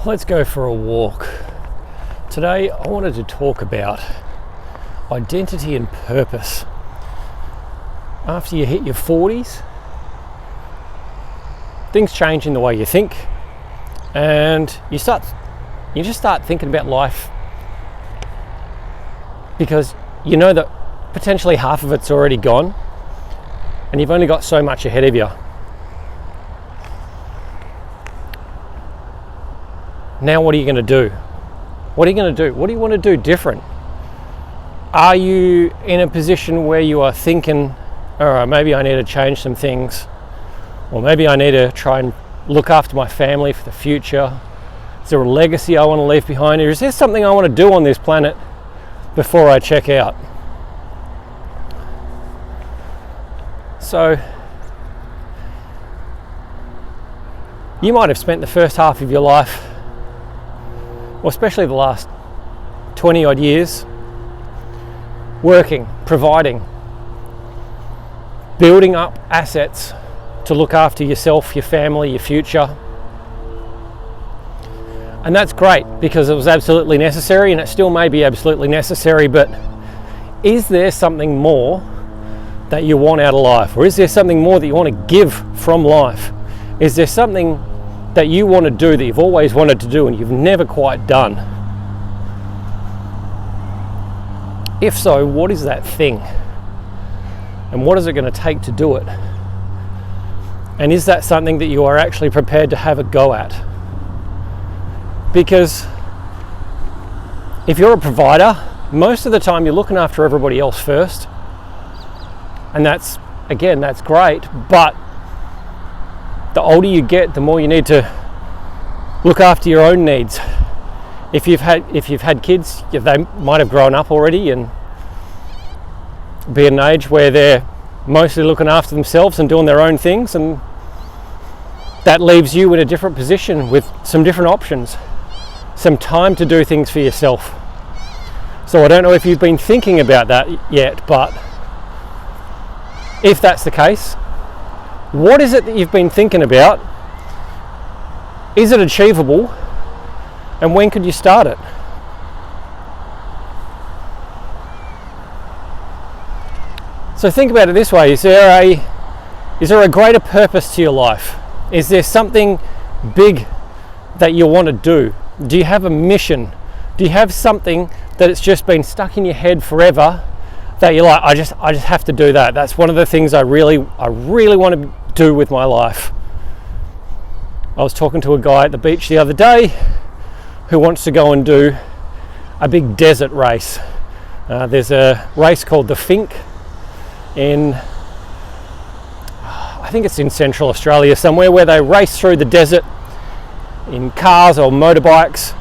Let's go for a walk. Today I wanted to talk about identity and purpose. After you hit your 40s, things change in the way you think, and you just start thinking about life because you know that potentially half of it's already gone and you've only got so much ahead of you. Now what are you going to do? What are you going to do? What do you want to do different? Are you in a position where you are thinking, all right, maybe I need to change some things, or maybe I need to try and look after my family for the future? Is there a legacy I want to leave behind, or is there something I want to do on this planet before I check out? So you might have spent the first half of your life, or especially the last 20 odd years, working, providing, building up assets to look after yourself, your family, your future. And that's great because it was absolutely necessary, and it still may be absolutely necessary, but is there something more that you want out of life? Or is there something more that you want to give from life? Is there something that you want to do that you've always wanted to do and you've never quite done? If so, what is that thing? And what is it going to take to do it? And is that something that you are actually prepared to have a go at? Because if you're a provider, most of the time you're looking after everybody else first. And that's great, but the older you get, the more you need to look after your own needs. If you've had kids, they might have grown up already and be at an age where they're mostly looking after themselves and doing their own things, and that leaves you in a different position with some different options, some time to do things for yourself. So I don't know if you've been thinking about that yet, but if that's the case, what is it that you've been thinking about? Is it achievable? And when could you start it? So think about it this way. Is there a greater purpose to your life? Is there something big that you want to do? Do you have a mission? Do you have something that it's just been stuck in your head forever that you're like, I just have to do that. That's one of the things I really want to do with my life. I was talking to a guy at the beach the other day who wants to go and do a big desert race. There's a race called the Fink in, I think it's in Central Australia somewhere, where they race through the desert in cars or motorbikes,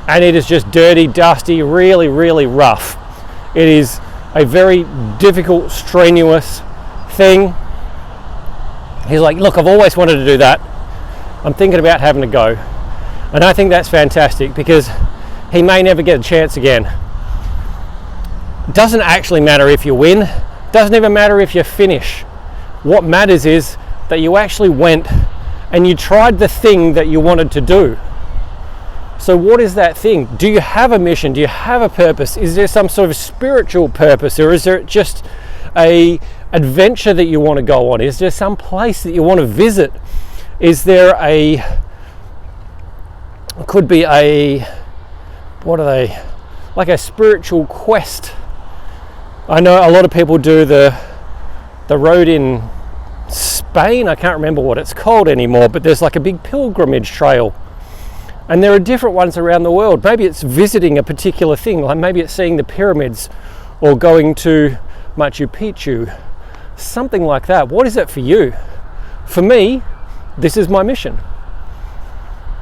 and it is just dirty, dusty, really rough. It is a very difficult, strenuous thing. He's like, look, I've always wanted to do that. I'm thinking about having a go. And I think that's fantastic because he may never get a chance again. It doesn't actually matter if you win. It doesn't even matter if you finish. What matters is that you actually went and you tried the thing that you wanted to do. So what is that thing? Do you have a mission? Do you have a purpose? Is there some sort of spiritual purpose, or is there just a adventure that you want to go on? Is there some place that you want to visit? Is there like a spiritual quest? I know a lot of people do the road in Spain. I can't remember what it's called anymore, but there's like a big pilgrimage trail. And there are different ones around the world. Maybe it's visiting a particular thing, like maybe it's seeing the pyramids or going to Machu Picchu, something like that. What is it for you? For me, this is my mission.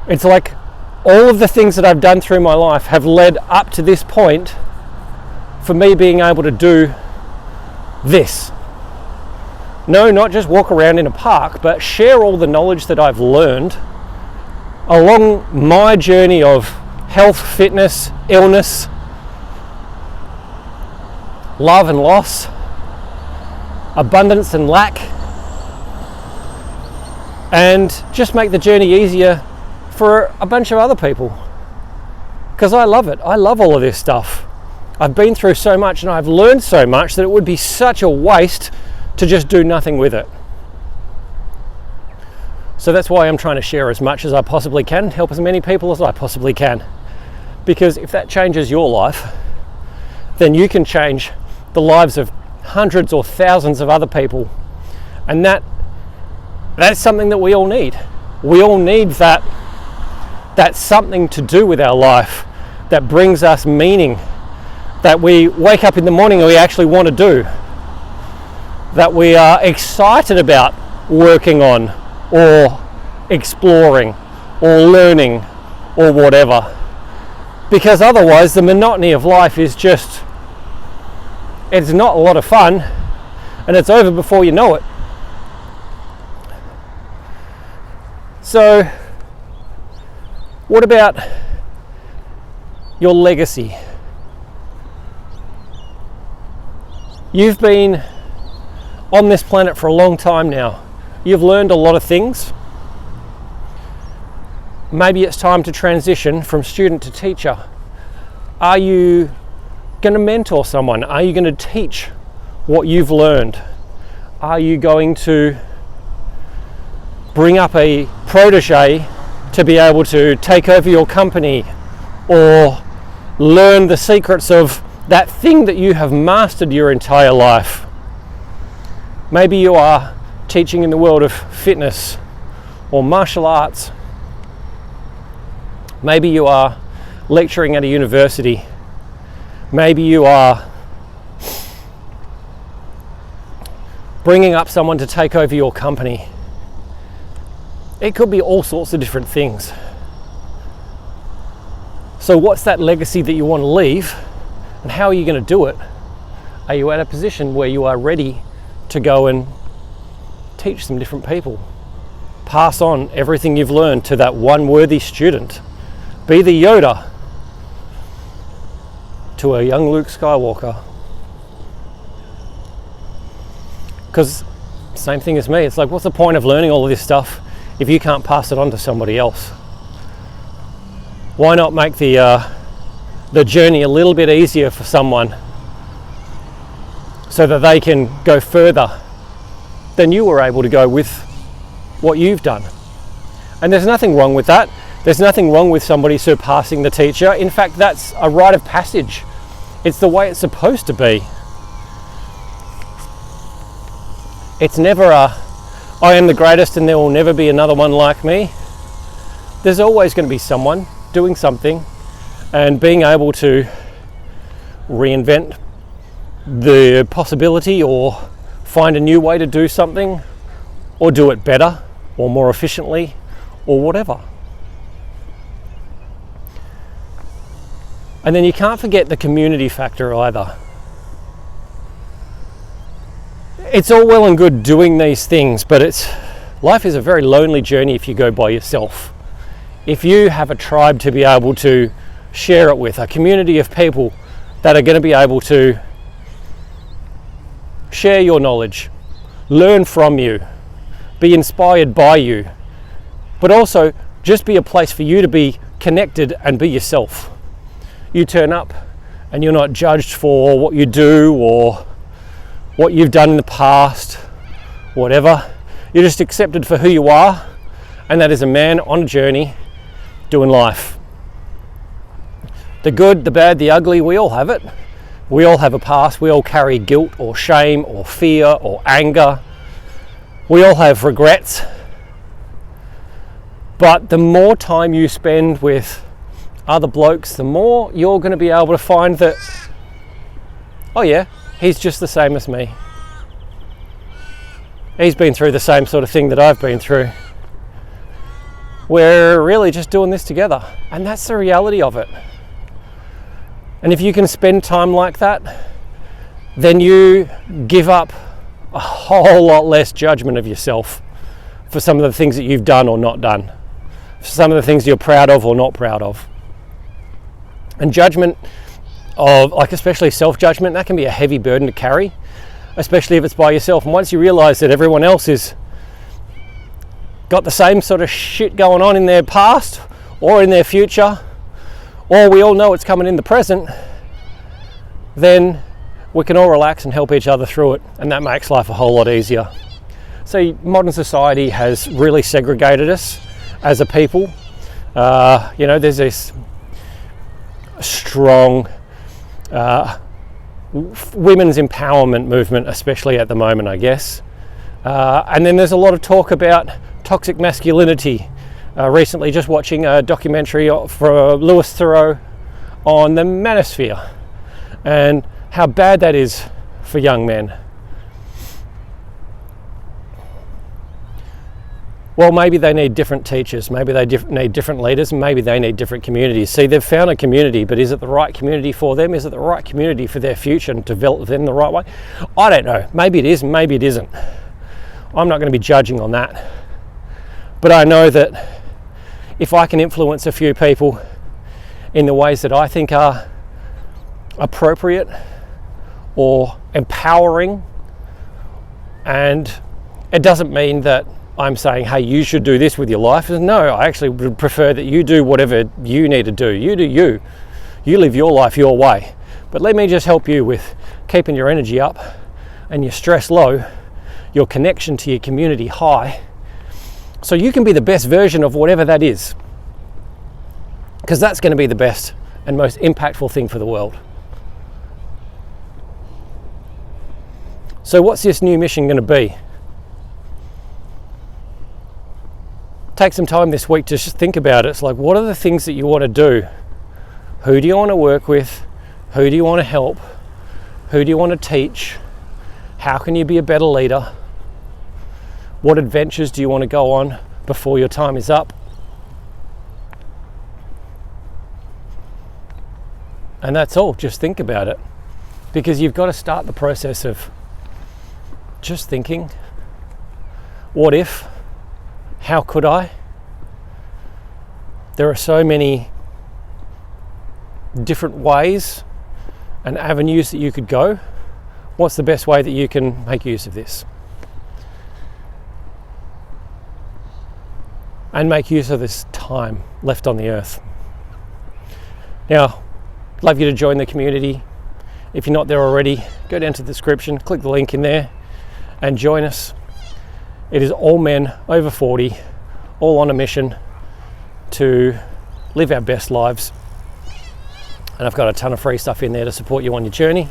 It's like all of the things that I've done through my life have led up to this point for me being able to do this. No, not just walk around in a park, but share all the knowledge that I've learned along my journey of health, fitness, illness, love and loss, abundance and lack, and just make the journey easier for a bunch of other people, because I love it. I love all of this stuff. I've been through so much and I've learned so much that it would be such a waste to just do nothing with it. So that's why I'm trying to share as much as I possibly can, help as many people as I possibly can. Because if that changes your life, then you can change the lives of hundreds or thousands of other people. And that's something that we all need. We all need that something to do with our life that brings us meaning, that we wake up in the morning and we actually want to do, that we are excited about working on or exploring or learning or whatever. Because otherwise the monotony of life is just, it's not a lot of fun, and it's over before you know it. So what about your legacy? You've been on this planet for a long time now. You've learned a lot of things. Maybe it's time to transition from student to teacher. Are you going to mentor someone? Are you going to teach what you've learned? Are you going to bring up a protege to be able to take over your company, or learn the secrets of that thing that you have mastered your entire life? Maybe you are teaching in the world of fitness or martial arts. Maybe you are lecturing at a university. Maybe you are bringing up someone to take over your company. It could be all sorts of different things. So what's that legacy that you want to leave, and how are you going to do it? Are you at a position where you are ready to go and teach some different people? Pass on everything you've learned to that one worthy student. Be the Yoda to a young Luke Skywalker. Because same thing as me, it's like, what's the point of learning all of this stuff if you can't pass it on to somebody else? Why not make the journey a little bit easier for someone so that they can go further than you were able to go with what you've done? And there's nothing wrong with that. There's nothing wrong with somebody surpassing the teacher. In fact, that's a rite of passage. It's the way it's supposed to be. It's never I am the greatest and there will never be another one like me. There's always going to be someone doing something, and being able to reinvent the possibility or find a new way to do something, or do it better or more efficiently or whatever. And then you can't forget the community factor either. It's all well and good doing these things, but life is a very lonely journey if you go by yourself. If you have a tribe to be able to share it with, a community of people that are going to be able to share your knowledge, learn from you, be inspired by you, but also just be a place for you to be connected and be yourself. You turn up and you're not judged for what you do or what you've done in the past, whatever. You're just accepted for who you are, and that is a man on a journey doing life. The good, the bad, the ugly, we all have it. We all have a past. We all carry guilt or shame or fear or anger. We all have regrets. But the more time you spend with other blokes, the more you're going to be able to find that, oh yeah, he's just the same as me. He's been through the same sort of thing that I've been through. We're really just doing this together, and that's the reality of it. And if you can spend time like that, then you give up a whole lot less judgment of yourself for some of the things that you've done or not done, for some of the things you're proud of or not proud of. And judgment of, like, especially self-judgment, that can be a heavy burden to carry, especially if it's by yourself. And once you realize that everyone else is got the same sort of shit going on in their past or in their future, or we all know it's coming in the present, then we can all relax and help each other through it, and that makes life a whole lot easier. So modern society has really segregated us as a people. There's this strong women's empowerment movement, especially at the moment, I guess. And then there's a lot of talk about toxic masculinity. Recently just watching a documentary from Louis Theroux on the manosphere and how bad that is for young men. Well, maybe they need different teachers, maybe they need different leaders, and maybe they need different communities. See, they've found a community, but is it the right community for them? Is it the right community for their future and develop them the right way? I don't know. Maybe it is, maybe it isn't. I'm not going to be judging on that. But I know that if I can influence a few people in the ways that I think are appropriate or empowering, and it doesn't mean that I'm saying, hey, you should do this with your life. No, I actually would prefer that you do whatever you need to do. You do you. You live your life your way. But let me just help you with keeping your energy up and your stress low, your connection to your community high, so you can be the best version of whatever that is. Because that's going to be the best and most impactful thing for the world. So what's this new mission going to be? Take some time this week to just think about it. It's like, what are the things that you want to do? Who do you want to work with? Who do you want to help? Who do you want to teach? How can you be a better leader? What adventures do you want to go on before your time is up? And that's all. Just think about it. Because you've got to start the process of just thinking, what if? How could I? There are so many different ways and avenues that you could go. What's the best way that you can make use of this? And make use of this time left on the earth. Now, I'd love you to join the community. If you're not there already, go down to the description, click the link in there and join us. It is all men over 40, all on a mission to live our best lives. And I've got a ton of free stuff in there to support you on your journey.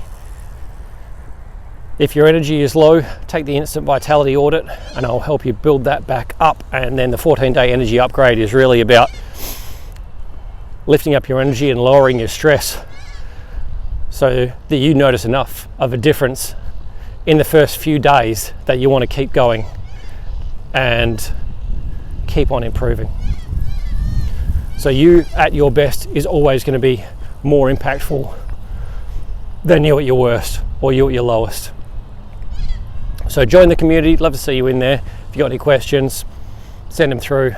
If your energy is low, take the instant vitality audit and I'll help you build that back up. And then the 14-day energy upgrade is really about lifting up your energy and lowering your stress so that you notice enough of a difference in the first few days that you want to keep going and keep on improving. So you at your best is always going to be more impactful than you at your worst or you at your lowest. So join the community. Love to see you in there. If you've got any questions, send them through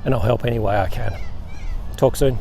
and I'll help any way I can. Talk soon.